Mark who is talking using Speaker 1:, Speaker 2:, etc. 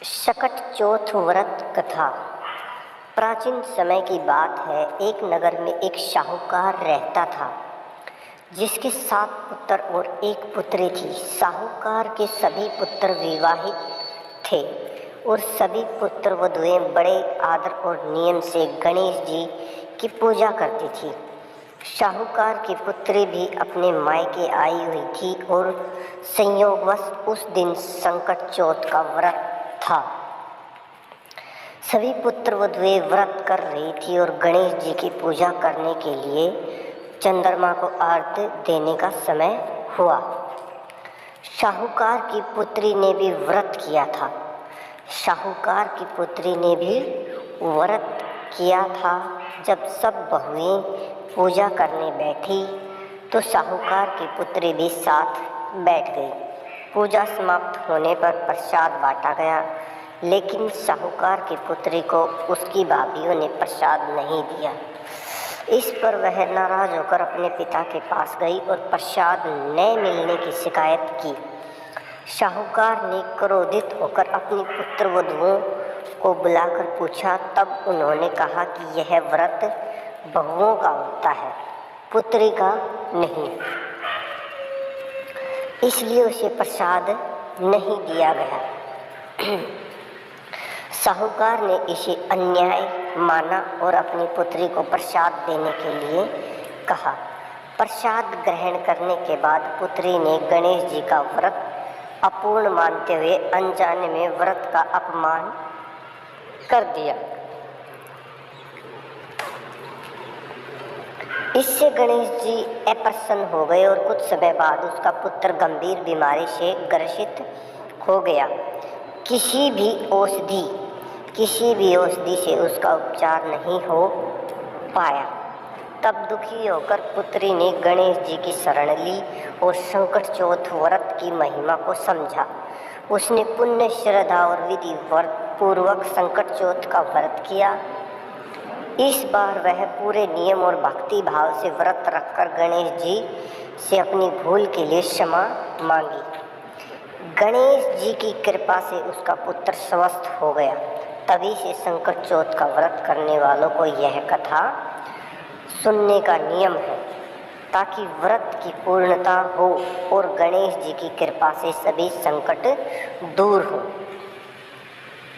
Speaker 1: शकट चौथ व्रत कथा। प्राचीन समय की बात है। एक नगर में एक साहूकार रहता था जिसके 7 पुत्र और 1 पुत्री थी। साहूकार के सभी पुत्र विवाहित थे और सभी पुत्र वधुएं बड़े आदर और नियम से गणेश जी की पूजा करती थी। साहूकार की पुत्री भी अपने मायके आई हुई थी और संयोगवश उस दिन संकट चौथ का व्रत था। सभी पुत्र वधुएं व्रत कर रही थी और गणेश जी की पूजा करने के लिए चंद्रमा को आरती देने का समय हुआ। साहूकार की पुत्री ने भी व्रत किया था। साहूकार की पुत्री ने भी व्रत किया था। जब सब बहुएं पूजा करने बैठी तो साहूकार की पुत्री भी साथ बैठ गई। पूजा समाप्त होने पर प्रसाद बांटा गया, लेकिन साहूकार की पुत्री को उसकी भाभीयों ने प्रसाद नहीं दिया। इस पर वह नाराज होकर अपने पिता के पास गई और प्रसाद न मिलने की शिकायत की। साहूकार ने क्रोधित होकर अपनी पुत्र वधुओं को बुलाकर पूछा। तब उन्होंने कहा कि यह व्रत बहुओं का होता है, पुत्री का नहीं, इसलिए उसे प्रसाद नहीं दिया गया। साहूकार ने इसे अन्याय माना और अपनी पुत्री को प्रसाद देने के लिए कहा। प्रसाद ग्रहण करने के बाद पुत्री ने गणेश जी का व्रत अपूर्ण मानते हुए अनजाने में व्रत का अपमान कर दिया। इससे गणेश जी अप्रसन्न हो गए और कुछ समय बाद उसका पुत्र गंभीर बीमारी से ग्रसित हो गया। किसी भी औषधि से उसका उपचार नहीं हो पाया। तब दुखी होकर पुत्री ने गणेश जी की शरण ली और संकट चौथ व्रत की महिमा को समझा। उसने पुण्य, श्रद्धा और विधि पूर्वक संकट चौथ का व्रत किया। इस बार वह पूरे नियम और भक्ति भाव से व्रत रखकर गणेश जी से अपनी भूल के लिए क्षमा मांगी। गणेश जी की कृपा से उसका पुत्र स्वस्थ हो गया। तभी से संकट चौथ का व्रत करने वालों को यह कथा सुनने का नियम है, ताकि व्रत की पूर्णता हो और गणेश जी की कृपा से सभी संकट दूर हो।